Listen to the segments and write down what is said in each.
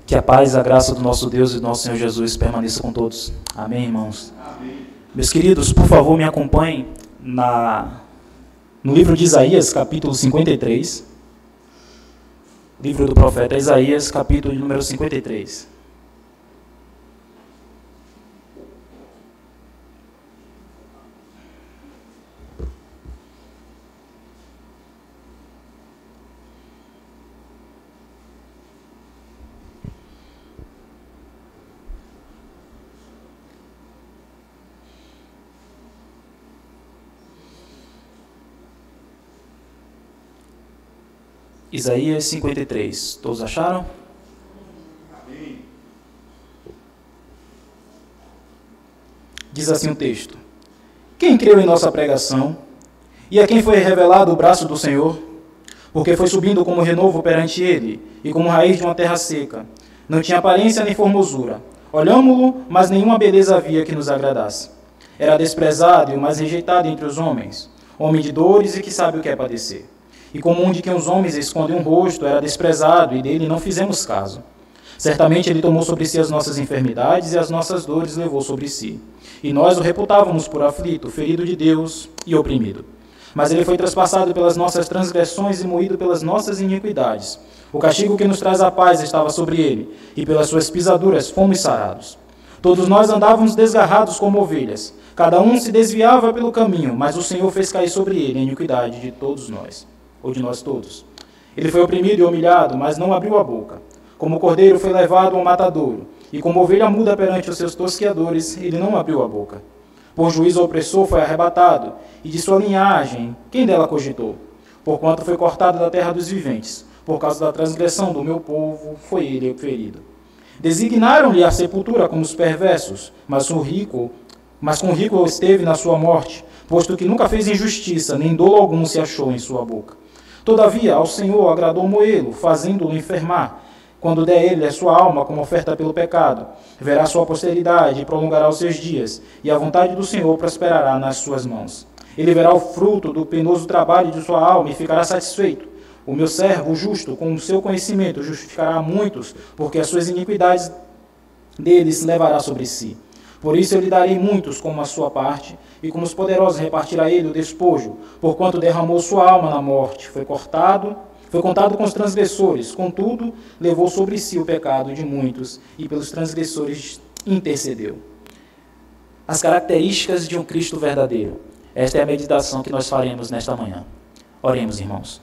Que a paz e a graça do nosso Deus e do nosso Senhor Jesus permaneça com todos. Amém, irmãos? Amém. Meus queridos, por favor, me acompanhem no livro de Isaías, capítulo 53. Livro do profeta Isaías, capítulo número 53. Isaías 53. Todos acharam? Amém. Diz assim o texto: Quem creu em nossa pregação, e a quem foi revelado o braço do Senhor? Porque foi subindo como renovo perante ele, e como raiz de uma terra seca. Não tinha aparência nem formosura. Olhámo-lo, mas nenhuma beleza havia que nos agradasse. Era desprezado e o mais rejeitado entre os homens, homem de dores e que sabe o que é padecer. E como um de que os homens escondem um rosto, era desprezado, e dele não fizemos caso. Certamente ele tomou sobre si as nossas enfermidades, e as nossas dores levou sobre si. E nós o reputávamos por aflito, ferido de Deus e oprimido. Mas ele foi traspassado pelas nossas transgressões e moído pelas nossas iniquidades. O castigo que nos traz a paz estava sobre ele, e pelas suas pisaduras fomos sarados. Todos nós andávamos desgarrados como ovelhas, cada um se desviava pelo caminho, mas o Senhor fez cair sobre ele a iniquidade de todos nós. Ou de nós todos. Ele foi oprimido e humilhado, mas não abriu a boca. Como o cordeiro foi levado ao matadouro, e como ovelha muda perante os seus tosqueadores, ele não abriu a boca. Por juízo ao opressor foi arrebatado, e de sua linhagem, quem dela cogitou? Porquanto foi cortado da terra dos viventes, por causa da transgressão do meu povo, foi ele ferido. Designaram-lhe a sepultura como os perversos, mas com o rico esteve na sua morte, posto que nunca fez injustiça, nem dolo algum se achou em sua boca. Todavia, ao Senhor agradou moê-lo, fazendo-o enfermar. Quando der ele a sua alma como oferta pelo pecado, verá sua posteridade e prolongará os seus dias, e a vontade do Senhor prosperará nas suas mãos. Ele verá o fruto do penoso trabalho de sua alma e ficará satisfeito. O meu servo justo, com o seu conhecimento, justificará muitos, porque as suas iniquidades deles levará sobre si. Por isso eu lhe darei muitos como a sua parte, e como os poderosos repartirá ele o despojo, porquanto derramou sua alma na morte, foi contado com os transgressores, contudo, levou sobre si o pecado de muitos, e pelos transgressores intercedeu. As características de um Cristo verdadeiro. Esta é a meditação que nós faremos nesta manhã. Oremos, irmãos.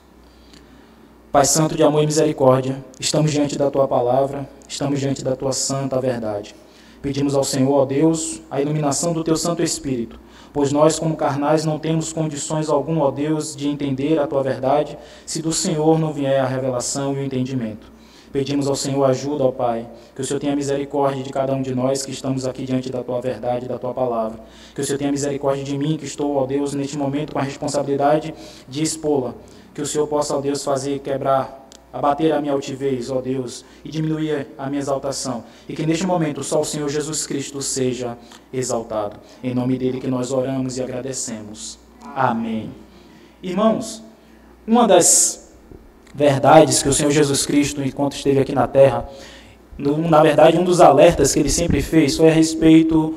Pai Santo de amor e misericórdia, estamos diante da Tua palavra, estamos diante da Tua santa verdade. Pedimos ao Senhor, ó Deus, a iluminação do Teu Santo Espírito, pois nós, como carnais, não temos condições alguma, ó Deus, de entender a Tua verdade, se do Senhor não vier a revelação e o entendimento. Pedimos ao Senhor ajuda, ó Pai, que o Senhor tenha misericórdia de cada um de nós que estamos aqui diante da Tua verdade, da Tua palavra. Que o Senhor tenha misericórdia de mim, que estou, ó Deus, neste momento com a responsabilidade de expô-la. Que o Senhor possa, ó Deus, fazer abater a minha altivez, ó Deus, e diminuir a minha exaltação. E que neste momento só o Senhor Jesus Cristo seja exaltado. Em nome dele que nós oramos e agradecemos. Amém. Irmãos, uma das verdades que o Senhor Jesus Cristo, enquanto esteve aqui na terra, na verdade, um dos alertas que ele sempre fez foi a respeito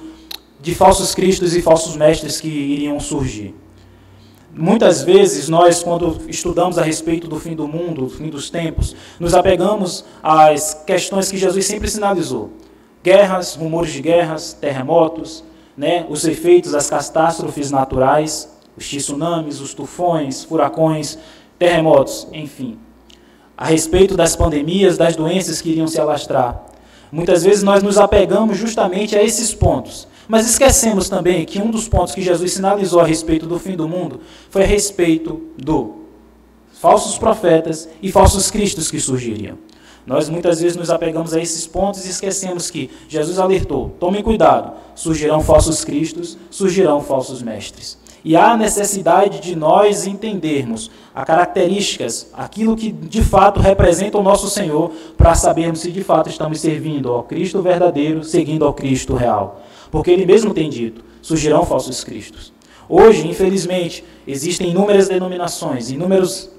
de falsos cristos e falsos mestres que iriam surgir. Muitas vezes nós, quando estudamos a respeito do fim do mundo, do fim dos tempos, nos apegamos às questões que Jesus sempre sinalizou. Guerras, rumores de guerras, terremotos, os efeitos das catástrofes naturais, os tsunamis, os tufões, furacões, terremotos, enfim. A respeito das pandemias, das doenças que iriam se alastrar. Muitas vezes nós nos apegamos justamente a esses pontos. Mas esquecemos também que um dos pontos que Jesus sinalizou a respeito do fim do mundo foi a respeito dos falsos profetas e falsos cristos que surgiriam. Nós muitas vezes nos apegamos a esses pontos e esquecemos que Jesus alertou, tomem cuidado, surgirão falsos cristos, surgirão falsos mestres. E há necessidade de nós entendermos as características, aquilo que de fato representa o nosso Senhor, para sabermos se de fato estamos servindo ao Cristo verdadeiro, seguindo ao Cristo real. Porque ele mesmo tem dito, surgirão falsos cristos. Hoje, infelizmente, existem inúmeras denominações, inúmeras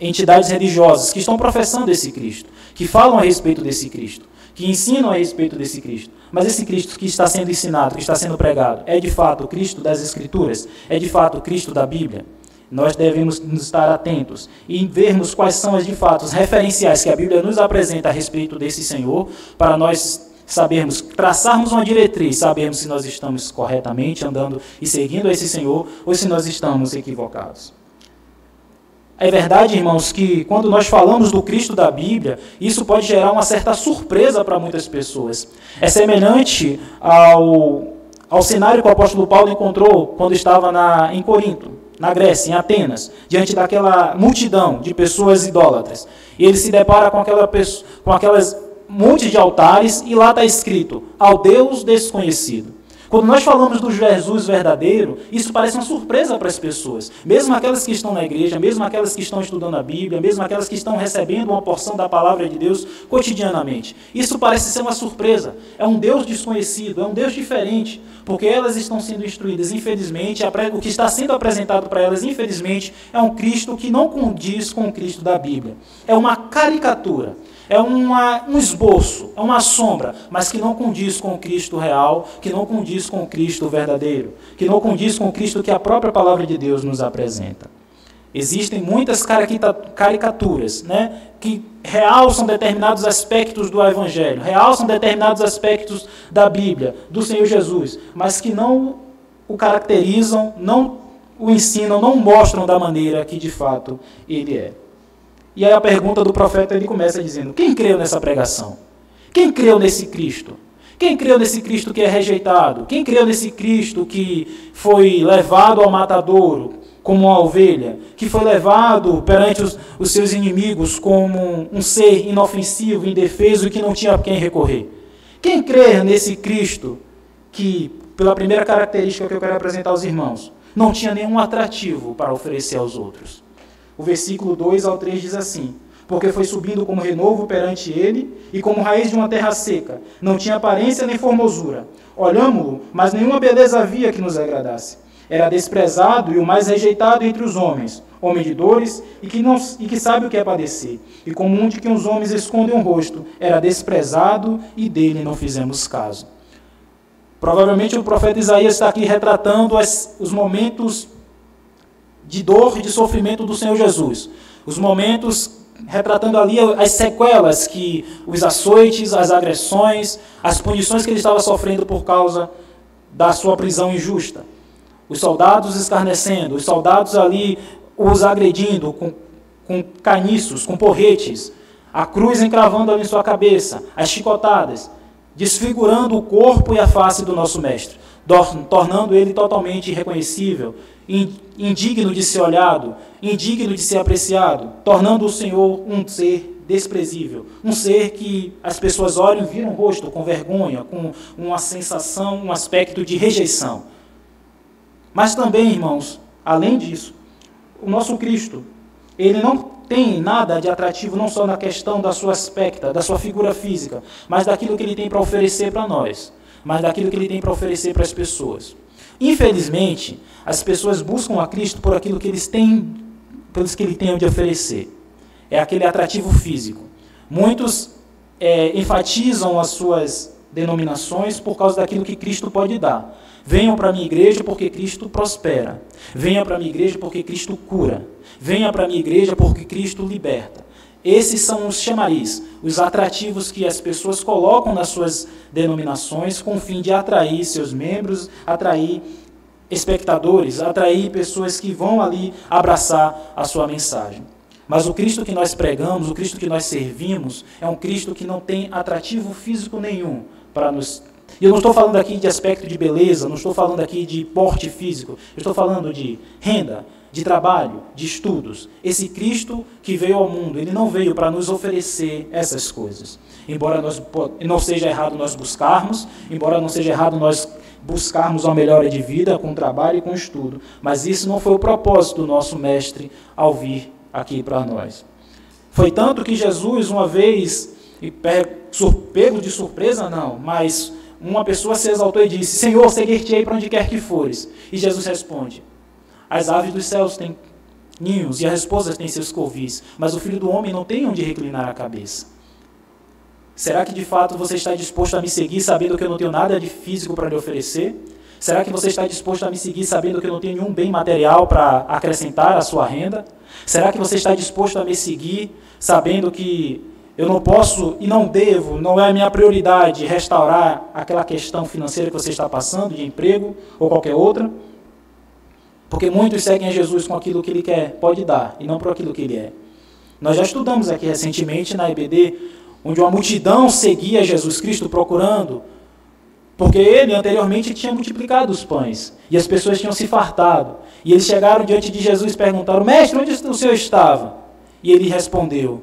entidades religiosas que estão professando esse Cristo, que falam a respeito desse Cristo, que ensinam a respeito desse Cristo. Mas esse Cristo que está sendo ensinado, que está sendo pregado, é de fato o Cristo das Escrituras? É de fato o Cristo da Bíblia? Nós devemos nos estar atentos e vermos quais são de fato os referenciais que a Bíblia nos apresenta a respeito desse Senhor, para nós sabermos, traçarmos uma diretriz, sabermos se nós estamos corretamente andando e seguindo esse Senhor ou se nós estamos equivocados. É verdade, irmãos, que quando nós falamos do Cristo da Bíblia, isso pode gerar uma certa surpresa para muitas pessoas. É semelhante ao cenário que o apóstolo Paulo encontrou quando estava em Corinto, na Grécia, em Atenas, diante daquela multidão de pessoas idólatras. E ele se depara com aquelas monte de altares e lá está escrito, ao Deus desconhecido. Quando nós falamos do Jesus verdadeiro, isso parece uma surpresa para as pessoas. Mesmo aquelas que estão na igreja, mesmo aquelas que estão estudando a Bíblia, mesmo aquelas que estão recebendo uma porção da palavra de Deus cotidianamente. Isso parece ser uma surpresa. É um Deus desconhecido, é um Deus diferente, porque elas estão sendo instruídas, infelizmente, o que está sendo apresentado para elas, infelizmente, é um Cristo que não condiz com o Cristo da Bíblia. É uma caricatura. É um esboço, é uma sombra, mas que não condiz com o Cristo real, que não condiz com o Cristo verdadeiro, que não condiz com o Cristo que a própria palavra de Deus nos apresenta. Existem muitas caricaturas, que realçam determinados aspectos do Evangelho, realçam determinados aspectos da Bíblia, do Senhor Jesus, mas que não o caracterizam, não o ensinam, não mostram da maneira que de fato ele é. E aí a pergunta do profeta, ele começa dizendo, quem creu nessa pregação? Quem creu nesse Cristo? Quem creu nesse Cristo que é rejeitado? Quem creu nesse Cristo que foi levado ao matadouro como uma ovelha? Que foi levado perante os seus inimigos como um ser inofensivo, indefeso e que não tinha a quem recorrer? Quem crê nesse Cristo que, pela primeira característica que eu quero apresentar aos irmãos, não tinha nenhum atrativo para oferecer aos outros? O versículo 2 ao 3 diz assim, porque foi subindo como renovo perante ele, e como raiz de uma terra seca, não tinha aparência nem formosura. Olhámo-lo, mas nenhuma beleza havia que nos agradasse. Era desprezado e o mais rejeitado entre os homens, homem de dores e que sabe o que é padecer. E como um de que os homens escondem o rosto, era desprezado e dele não fizemos caso. Provavelmente o profeta Isaías está aqui retratando os momentos de dor e de sofrimento do Senhor Jesus. Os momentos retratando ali as sequelas que os açoites, as agressões, as punições que ele estava sofrendo por causa da sua prisão injusta. Os soldados escarnecendo, os soldados ali os agredindo com caniços, com porretes, a cruz encravando ali em sua cabeça, as chicotadas, desfigurando o corpo e a face do nosso mestre, tornando ele totalmente irreconhecível, indigno de ser olhado, indigno de ser apreciado, tornando o Senhor um ser desprezível, um ser que as pessoas olham e viram o rosto com vergonha, com uma sensação, um aspecto de rejeição. Mas também, irmãos, além disso, o nosso Cristo, ele não tem nada de atrativo não só na questão da sua aspecto, da sua figura física, mas daquilo que ele tem para oferecer para nós, mas daquilo que ele tem para oferecer para as pessoas. Infelizmente, as pessoas buscam a Cristo por aquilo que eles têm, pelo que ele tem de oferecer. É aquele atrativo físico. Muitos enfatizam as suas denominações por causa daquilo que Cristo pode dar. Venham para a minha igreja porque Cristo prospera. Venha para a minha igreja porque Cristo cura. Venha para a minha igreja porque Cristo liberta. Esses são os chamariz, os atrativos que as pessoas colocam nas suas denominações com o fim de atrair seus membros, atrair espectadores, atrair pessoas que vão ali abraçar a sua mensagem. Mas o Cristo que nós pregamos, o Cristo que nós servimos, é um Cristo que não tem atrativo físico nenhum para nos... E eu não estou falando aqui de aspecto de beleza, não estou falando aqui de porte físico, eu estou falando de renda, de trabalho, de estudos. Esse Cristo que veio ao mundo, ele não veio para nos oferecer essas coisas. Embora não seja errado nós buscarmos, embora não seja errado nós buscarmos uma melhora de vida com trabalho e com estudo, mas isso não foi o propósito do nosso mestre ao vir aqui para nós. Foi tanto que Jesus, uma vez, pego de surpresa não, mas uma pessoa se exaltou e disse, Senhor, seguir-te-ei para onde quer que fores. E Jesus responde, as aves dos céus têm ninhos e as raposas têm seus covis, mas o Filho do Homem não tem onde reclinar a cabeça. Será que de fato você está disposto a me seguir sabendo que eu não tenho nada de físico para lhe oferecer? Será que você está disposto a me seguir sabendo que eu não tenho nenhum bem material para acrescentar à sua renda? Será que você está disposto a me seguir sabendo que eu não posso e não devo, não é a minha prioridade restaurar aquela questão financeira que você está passando, de emprego ou qualquer outra? Porque muitos seguem a Jesus com aquilo que ele quer, pode dar, e não por aquilo que ele é. Nós já estudamos aqui recentemente na EBD, onde uma multidão seguia Jesus Cristo procurando, porque ele anteriormente tinha multiplicado os pães, e as pessoas tinham se fartado. E eles chegaram diante de Jesus e perguntaram: mestre, onde o Senhor estava? E ele respondeu: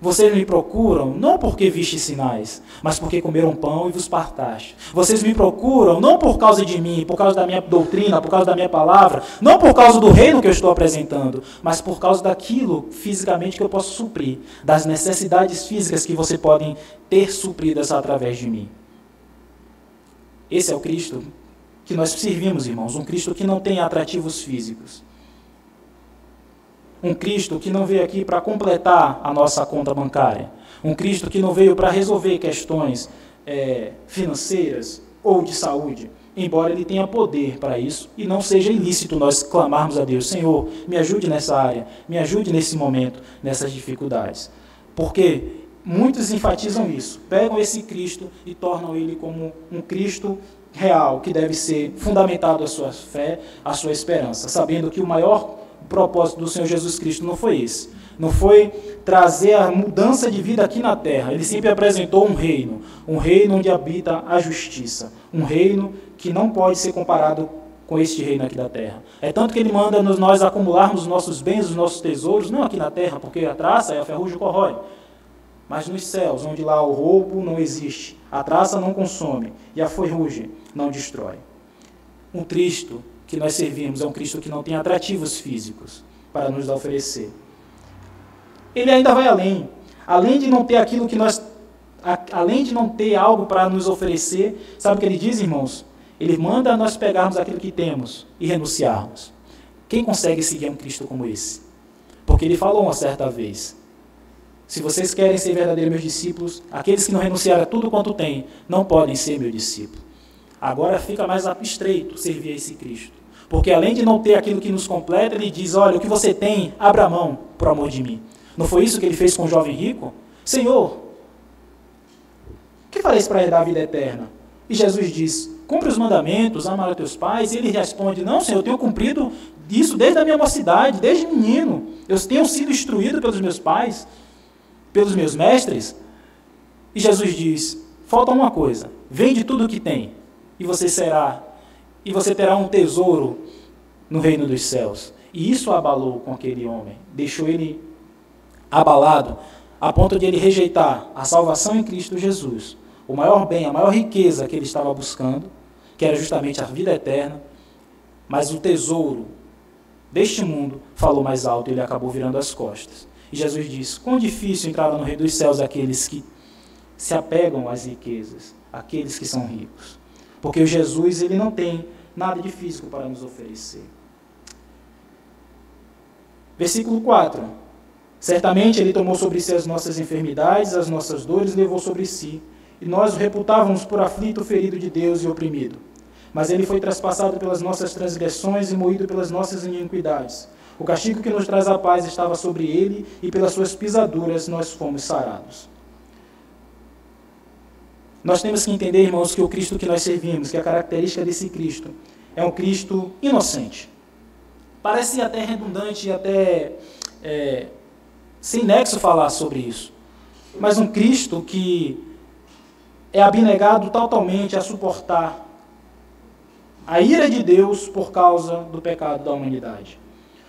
vocês me procuram não porque viste sinais, mas porque comeram pão e vos fartaste. Vocês me procuram não por causa de mim, por causa da minha doutrina, por causa da minha palavra, não por causa do reino que eu estou apresentando, mas por causa daquilo fisicamente que eu posso suprir, das necessidades físicas que vocês podem ter supridas através de mim. Esse é o Cristo que nós servimos, irmãos, um Cristo que não tem atrativos físicos. Um Cristo que não veio aqui para completar a nossa conta bancária. Um Cristo que não veio para resolver questões financeiras ou de saúde, embora ele tenha poder para isso e não seja ilícito nós clamarmos a Deus: Senhor, me ajude nessa área, me ajude nesse momento, nessas dificuldades. Porque muitos enfatizam isso, pegam esse Cristo e tornam ele como um Cristo real, que deve ser fundamentado a sua fé, a sua esperança, sabendo que o maior propósito do Senhor Jesus Cristo não foi esse. Não foi trazer a mudança de vida aqui na terra. Ele sempre apresentou um reino onde habita a justiça, um reino que não pode ser comparado com este reino aqui da terra. É tanto que ele manda nós acumularmos os nossos bens, os nossos tesouros, não aqui na terra, porque a traça e a ferrugem corrói, mas nos céus, onde lá o roubo não existe, a traça não consome e a ferrugem não destrói. Um Cristo que nós servimos é um Cristo que não tem atrativos físicos para nos oferecer. Ele ainda vai além de não ter aquilo que nós, além de não ter algo para nos oferecer, sabe o que ele diz, irmãos? Ele manda nós pegarmos aquilo que temos e renunciarmos. Quem consegue seguir um Cristo como esse? Porque ele falou uma certa vez: se vocês querem ser verdadeiros meus discípulos, aqueles que não renunciaram a tudo quanto têm, não podem ser meu discípulo. Agora fica mais estreito servir a esse Cristo. Porque além de não ter aquilo que nos completa, ele diz: olha, o que você tem, abra mão por amor de mim. Não foi isso que ele fez com o jovem rico? Senhor, que fareis para herdar a vida eterna? E Jesus diz: cumpre os mandamentos, ama a teus pais. E ele responde: não, Senhor, eu tenho cumprido isso desde a minha mocidade, desde menino. Eu tenho sido instruído pelos meus pais, pelos meus mestres. E Jesus diz: falta uma coisa, vende tudo o que tem, e você terá um tesouro no reino dos céus. E isso abalou com aquele homem, deixou ele abalado, a ponto de ele rejeitar a salvação em Cristo Jesus, o maior bem, a maior riqueza que ele estava buscando, que era justamente a vida eterna, mas o tesouro deste mundo falou mais alto e ele acabou virando as costas. E Jesus diz: quão difícil entrar no reino dos céus aqueles que se apegam às riquezas, aqueles que são ricos. Porque o Jesus, ele não tem nada de físico para nos oferecer. Versículo 4. Certamente ele tomou sobre si as nossas enfermidades, as nossas dores levou sobre si, e nós o reputávamos por aflito, ferido de Deus e oprimido. Mas ele foi traspassado pelas nossas transgressões e moído pelas nossas iniquidades. O castigo que nos traz a paz estava sobre ele, e pelas suas pisaduras nós fomos sarados. Nós temos que entender, irmãos, que o Cristo que nós servimos, que a característica desse Cristo, é um Cristo inocente. Parece até redundante e até sem nexo falar sobre isso. Mas um Cristo que é abnegado totalmente a suportar a ira de Deus por causa do pecado da humanidade.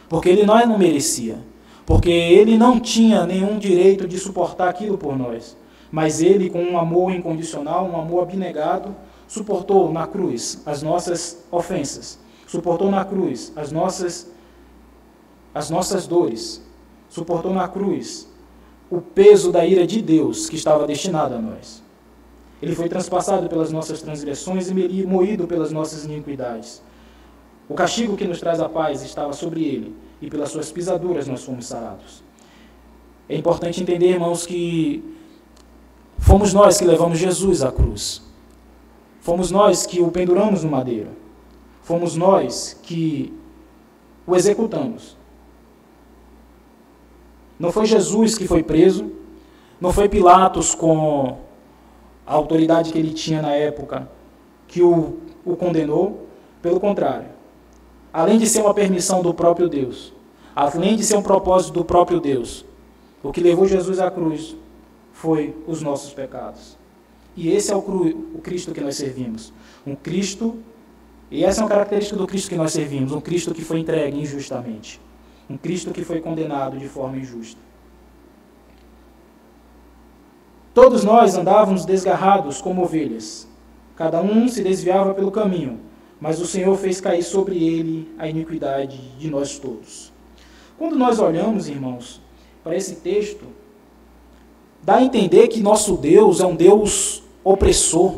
Porque ele não merecia. Porque ele não tinha nenhum direito de suportar aquilo por nós. Mas ele, com um amor incondicional, um amor abnegado, suportou na cruz as nossas ofensas, suportou na cruz as nossas dores, suportou na cruz o peso da ira de Deus que estava destinado a nós. Ele foi transpassado pelas nossas transgressões e moído pelas nossas iniquidades. O castigo que nos traz a paz estava sobre ele, e pelas suas pisaduras nós fomos sarados. É importante entender, irmãos, que Fomos nós que levamos Jesus à cruz. Fomos nós que o penduramos no madeiro. Fomos nós que o executamos. Não foi Jesus que foi preso, não foi Pilatos, com a autoridade que ele tinha na época, que o condenou. Pelo contrário, além de ser uma permissão do próprio Deus, além de ser um propósito do próprio Deus, o que levou Jesus à cruz foi os nossos pecados. E esse é o Cristo que nós servimos. Um Cristo, e essa é uma característica do Cristo que nós servimos, um Cristo que foi entregue injustamente. Um Cristo que foi condenado de forma injusta. Todos nós andávamos desgarrados como ovelhas. Cada um se desviava pelo caminho, mas o Senhor fez cair sobre ele a iniquidade de nós todos. Quando nós olhamos, irmãos, para esse texto, dá a entender que nosso Deus é um Deus opressor,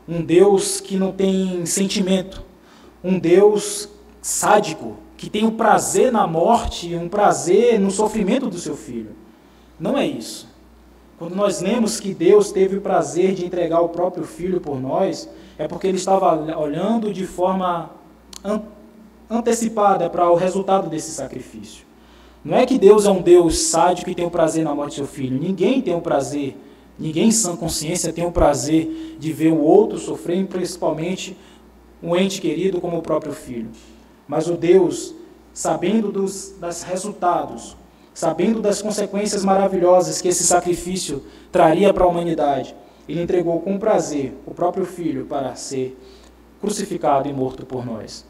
um Deus que não tem sentimento, um Deus sádico, que tem um prazer na morte, um prazer no sofrimento do seu filho. Não é isso. Quando nós lemos que Deus teve o prazer de entregar o próprio filho por nós, é porque ele estava olhando de forma antecipada para o resultado desse sacrifício. Não é que Deus é um Deus sádico e tem o prazer na morte do seu filho. Ninguém tem o prazer, ninguém em sã consciência tem o prazer de ver o outro sofrendo, principalmente um ente querido como o próprio filho. Mas o Deus, sabendo dos resultados, sabendo das consequências maravilhosas que esse sacrifício traria para a humanidade, ele entregou com prazer o próprio filho para ser crucificado e morto por nós.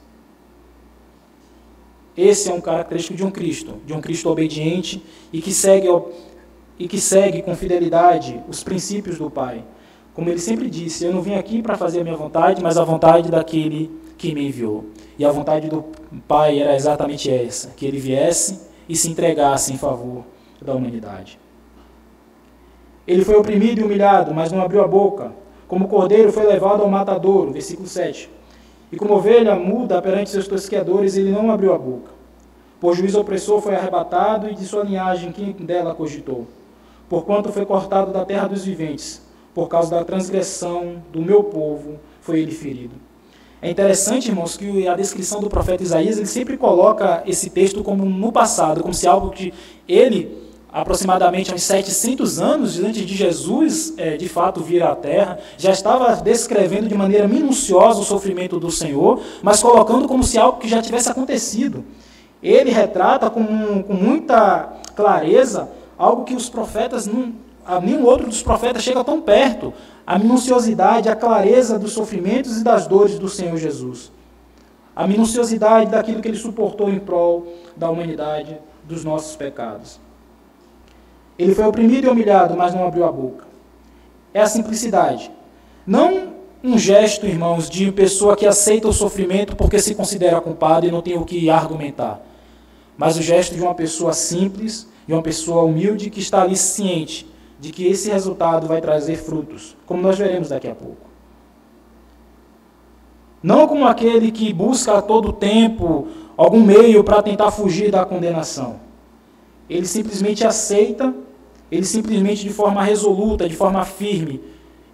Esse é um característico de um Cristo obediente e que segue com fidelidade os princípios do Pai. Como ele sempre disse, eu não vim aqui para fazer a minha vontade, mas a vontade daquele que me enviou. E a vontade do Pai era exatamente essa, que ele viesse e se entregasse em favor da humanidade. Ele foi oprimido e humilhado, mas não abriu a boca. Como cordeiro foi levado ao matadouro, versículo 7. E como ovelha muda perante seus tosqueadores, ele não abriu a boca. Por juízo opressor foi arrebatado, e de sua linhagem quem dela cogitou. Porquanto foi cortado da terra dos viventes, por causa da transgressão do meu povo foi ele ferido. É interessante, irmãos, que a descrição do profeta Isaías, ele sempre coloca esse texto como no passado, como se algo que ele, aproximadamente há uns 700 anos antes de Jesus, de fato, vir à Terra, já estava descrevendo de maneira minuciosa o sofrimento do Senhor, mas colocando como se algo que já tivesse acontecido. Ele retrata com muita clareza algo que os profetas, nenhum outro dos profetas chega tão perto, a minuciosidade, a clareza dos sofrimentos e das dores do Senhor Jesus. A minuciosidade daquilo que ele suportou em prol da humanidade, dos nossos pecados. Ele foi oprimido e humilhado, mas não abriu a boca. É a simplicidade. Não um gesto, irmãos, de pessoa que aceita o sofrimento porque se considera culpado e não tem o que argumentar. Mas o gesto de uma pessoa simples, de uma pessoa humilde que está ali ciente de que esse resultado vai trazer frutos, como nós veremos daqui a pouco. Não como aquele que busca a todo tempo algum meio para tentar fugir da condenação. Ele simplesmente aceita, ele simplesmente de forma resoluta, de forma firme,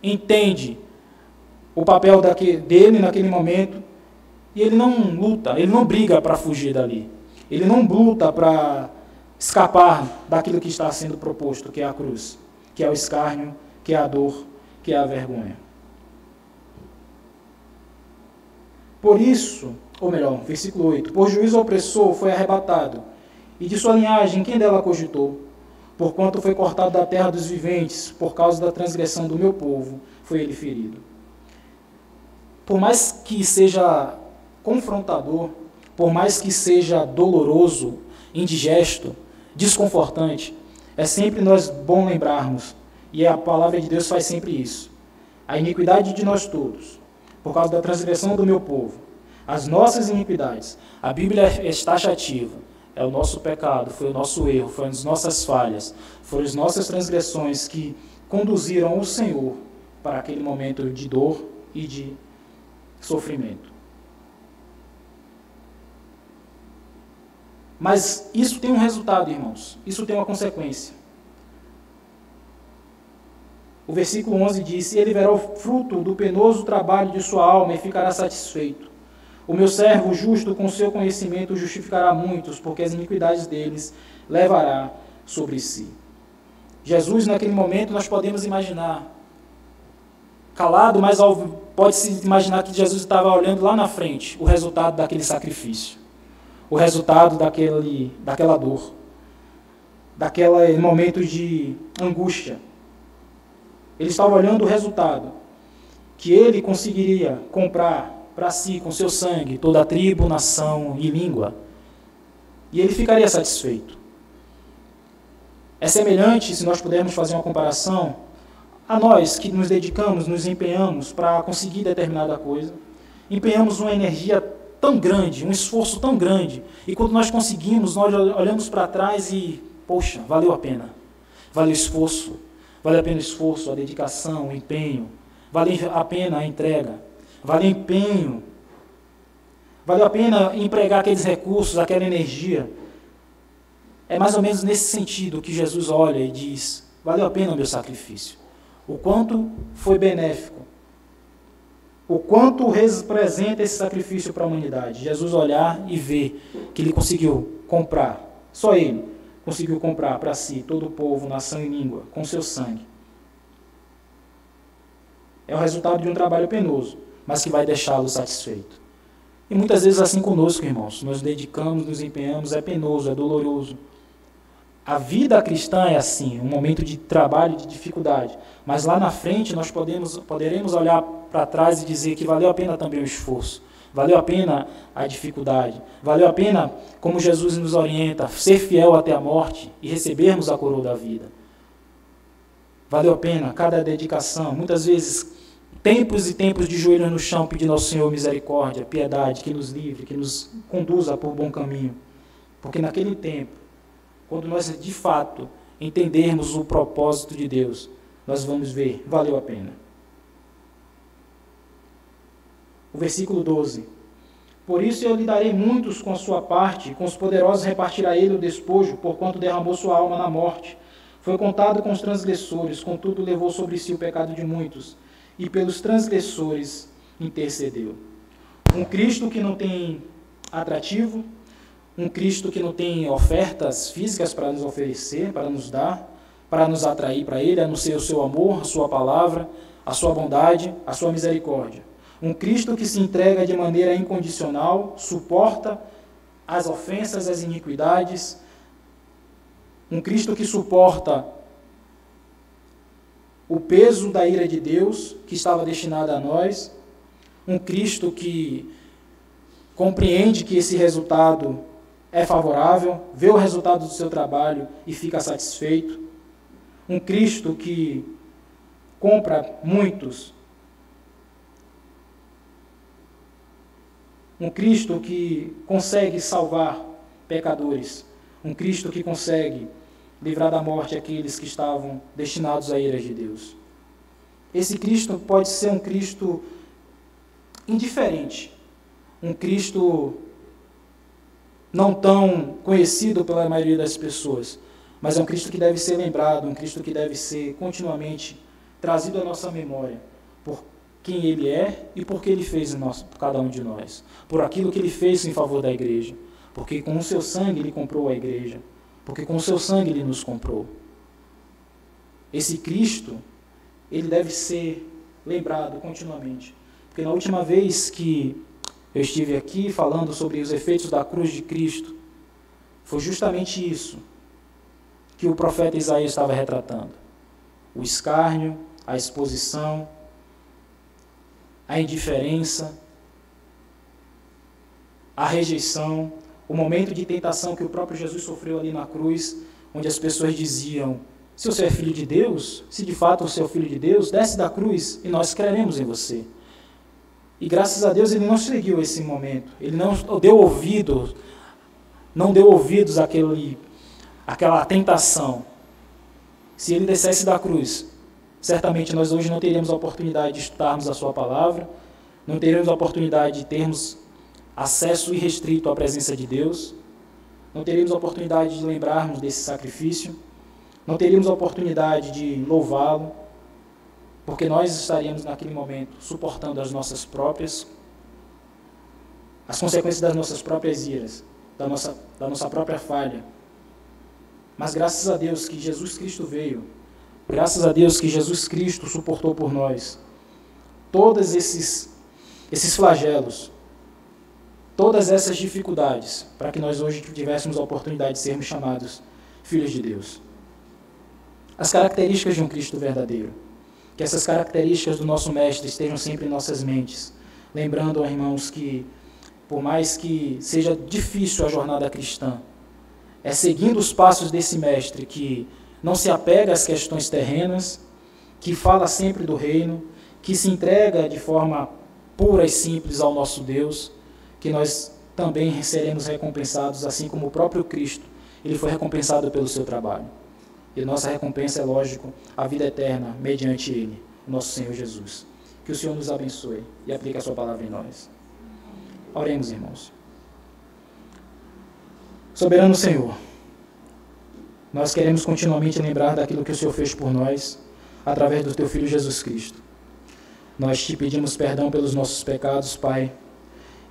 entende o papel dele naquele momento, e ele não luta, ele não briga para fugir dali. Ele não luta para escapar daquilo que está sendo proposto, que é a cruz, que é o escárnio, que é a dor, que é a vergonha. Por isso, ou melhor, versículo 8, por juízo opressor foi arrebatado, e de sua linhagem quem dela cogitou? Porquanto foi cortado da terra dos viventes, por causa da transgressão do meu povo, foi ele ferido. Por mais que seja confrontador, por mais que seja doloroso, indigesto, desconfortante, é sempre nós bom lembrarmos, e a palavra de Deus faz sempre isso. A iniquidade de nós todos, por causa da transgressão do meu povo, as nossas iniquidades, a Bíblia é taxativa, é o nosso pecado, foi o nosso erro, foram as nossas falhas, foram as nossas transgressões que conduziram o Senhor para aquele momento de dor e de sofrimento. Mas isso tem um resultado, irmãos. Isso tem uma consequência. O versículo 11 diz: e ele verá o fruto do penoso trabalho de sua alma e ficará satisfeito. O meu servo justo, com seu conhecimento, justificará muitos, porque as iniquidades deles levará sobre si. Jesus, naquele momento, nós podemos imaginar, calado, mas pode-se imaginar que Jesus estava olhando lá na frente o resultado daquele sacrifício, o resultado daquela dor, daquele momento de angústia. Ele estava olhando o resultado, que ele conseguiria comprar para si, com seu sangue, toda a tribo, nação e língua. E ele ficaria satisfeito. É semelhante, se nós pudermos fazer uma comparação, a nós que nos dedicamos, nos empenhamos para conseguir determinada coisa, empenhamos uma energia tão grande, um esforço tão grande, e quando nós conseguimos, nós olhamos para trás e, poxa, valeu a pena. Valeu o esforço. Vale a pena o esforço, a dedicação, o empenho. Vale a pena a entrega. Vale o empenho. Vale a pena empregar aqueles recursos, aquela energia. É mais ou menos nesse sentido que Jesus olha e diz: valeu a pena o meu sacrifício. O quanto foi benéfico. O quanto representa esse sacrifício para a humanidade. Jesus olhar e ver que ele conseguiu comprar, só ele conseguiu comprar para si todo o povo, nação e língua, com seu sangue. É o resultado de um trabalho penoso, mas que vai deixá-lo satisfeito. E muitas vezes assim conosco, irmãos, nós dedicamos, nos empenhamos, é penoso, é doloroso. A vida cristã é assim, um momento de trabalho, de dificuldade, mas lá na frente nós poderemos olhar para trás e dizer que valeu a pena também o esforço. Valeu a pena a dificuldade, valeu a pena, como Jesus nos orienta, ser fiel até a morte e recebermos a coroa da vida. Valeu a pena cada dedicação, muitas vezes tempos e tempos de joelhos no chão pedindo ao Senhor misericórdia, piedade, que nos livre, que nos conduza por bom caminho. Porque naquele tempo, quando nós de fato entendermos o propósito de Deus, nós vamos ver, valeu a pena. O versículo 12. Por isso eu lhe darei muitos com a sua parte, com os poderosos repartirá ele o despojo, porquanto derramou sua alma na morte. Foi contado com os transgressores, contudo levou sobre si o pecado de muitos, e pelos transgressores intercedeu. Um Cristo que não tem atrativo, um Cristo que não tem ofertas físicas para nos oferecer, para nos dar, para nos atrair para ele, a não ser o seu amor, a sua palavra, a sua bondade, a sua misericórdia. Um Cristo que se entrega de maneira incondicional, suporta as ofensas, as iniquidades. Um Cristo que suporta o peso da ira de Deus que estava destinada a nós. Um Cristo que compreende que esse resultado é favorável, vê o resultado do seu trabalho e fica satisfeito. Um Cristo que compra muitos. Um Cristo que consegue salvar pecadores. Um Cristo que consegue livrar da morte aqueles que estavam destinados à ira de Deus. Esse Cristo pode ser um Cristo indiferente. Um Cristo não tão conhecido pela maioria das pessoas, mas é um Cristo que deve ser lembrado, um Cristo que deve ser continuamente trazido à nossa memória, por quem Ele é e por que Ele fez em cada um de nós, por aquilo que Ele fez em favor da igreja, porque com o seu sangue Ele comprou a igreja, porque com o seu sangue Ele nos comprou. Esse Cristo, Ele deve ser lembrado continuamente, porque na última vez que eu estive aqui falando sobre os efeitos da cruz de Cristo, foi justamente isso que o profeta Isaías estava retratando. O escárnio, a exposição, a indiferença, a rejeição, o momento de tentação que o próprio Jesus sofreu ali na cruz, onde as pessoas diziam: se você é filho de Deus, se de fato você é o filho de Deus, desce da cruz e nós creremos em você. E graças a Deus ele não seguiu esse momento, ele não deu ouvidos àquela tentação. Se ele descesse da cruz, certamente nós hoje não teríamos a oportunidade de estudarmos a sua palavra, não teríamos a oportunidade de termos acesso irrestrito à presença de Deus, não teríamos a oportunidade de lembrarmos desse sacrifício, não teríamos a oportunidade de louvá-lo, porque nós estaríamos naquele momento suportando as consequências das nossas próprias iras, da nossa própria falha. Mas graças a Deus que Jesus Cristo veio, graças a Deus que Jesus Cristo suportou por nós todos esses flagelos, todas essas dificuldades, para que nós hoje tivéssemos a oportunidade de sermos chamados filhos de Deus. As características de um Cristo verdadeiro. Que essas características do nosso Mestre estejam sempre em nossas mentes. Lembrando, irmãos, que por mais que seja difícil a jornada cristã, é seguindo os passos desse Mestre que não se apega às questões terrenas, que fala sempre do reino, que se entrega de forma pura e simples ao nosso Deus, que nós também seremos recompensados, assim como o próprio Cristo, ele foi recompensado pelo seu trabalho. E nossa recompensa é, lógico, a vida eterna, mediante Ele, o nosso Senhor Jesus. Que o Senhor nos abençoe e aplique a sua palavra em nós. Oremos, irmãos. Soberano Senhor, nós queremos continuamente lembrar daquilo que o Senhor fez por nós, através do Teu Filho Jesus Cristo. Nós te pedimos perdão pelos nossos pecados, Pai,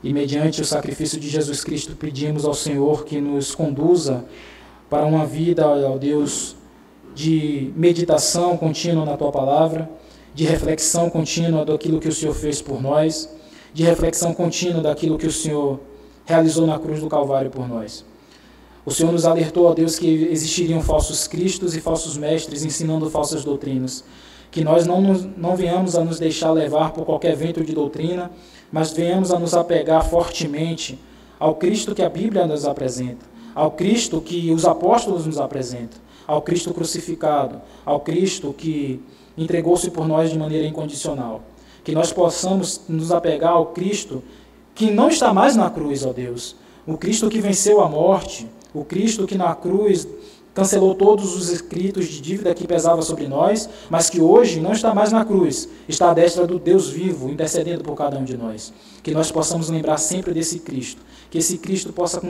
e mediante o sacrifício de Jesus Cristo pedimos ao Senhor que nos conduza para uma vida, ó Deus, de meditação contínua na Tua Palavra, de reflexão contínua daquilo que o Senhor fez por nós, de reflexão contínua daquilo que o Senhor realizou na cruz do Calvário por nós. O Senhor nos alertou, ó Deus, que existiriam falsos cristos e falsos mestres ensinando falsas doutrinas, que nós não venhamos a nos deixar levar por qualquer vento de doutrina, mas venhamos a nos apegar fortemente ao Cristo que a Bíblia nos apresenta, ao Cristo que os apóstolos nos apresentam, ao Cristo crucificado, ao Cristo que entregou-se por nós de maneira incondicional. Que nós possamos nos apegar ao Cristo que não está mais na cruz, ó Deus. O Cristo que venceu a morte, o Cristo que na cruz cancelou todos os escritos de dívida que pesava sobre nós, mas que hoje não está mais na cruz, está à destra do Deus vivo, intercedendo por cada um de nós. Que nós possamos lembrar sempre desse Cristo, que esse Cristo possa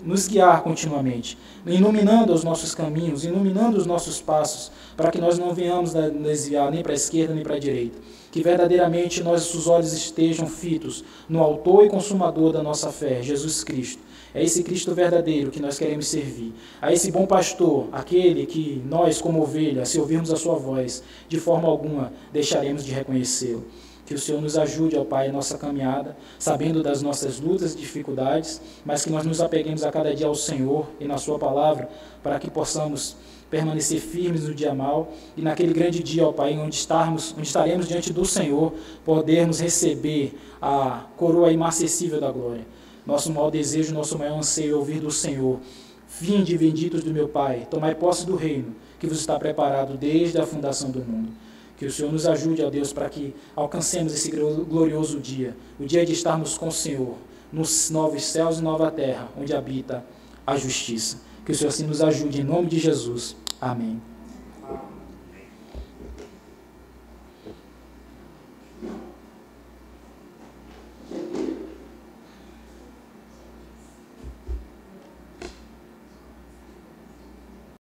nos guiar continuamente, iluminando os nossos caminhos, iluminando os nossos passos, para que nós não venhamos desviar nem para a esquerda nem para a direita. Que verdadeiramente nossos olhos estejam fitos no autor e consumador da nossa fé, Jesus Cristo. É esse Cristo verdadeiro que nós queremos servir. A esse bom pastor, aquele que nós, como ovelhas, se ouvirmos a sua voz, de forma alguma deixaremos de reconhecê-lo. Que o Senhor nos ajude, ó Pai, em nossa caminhada, sabendo das nossas lutas e dificuldades, mas que nós nos apeguemos a cada dia ao Senhor e na sua palavra, para que possamos permanecer firmes no dia mau e naquele grande dia, ó Pai, onde estaremos diante do Senhor, podermos receber a coroa inacessível da glória. Nosso maior desejo, nosso maior anseio é ouvir do Senhor: vinde, benditos do meu Pai, tomai posse do reino que vos está preparado desde a fundação do mundo. Que o Senhor nos ajude, ó Deus, para que alcancemos esse glorioso dia, o dia de estarmos com o Senhor, nos novos céus e nova terra, onde habita a justiça. Que o Senhor assim nos ajude, em nome de Jesus. Amém.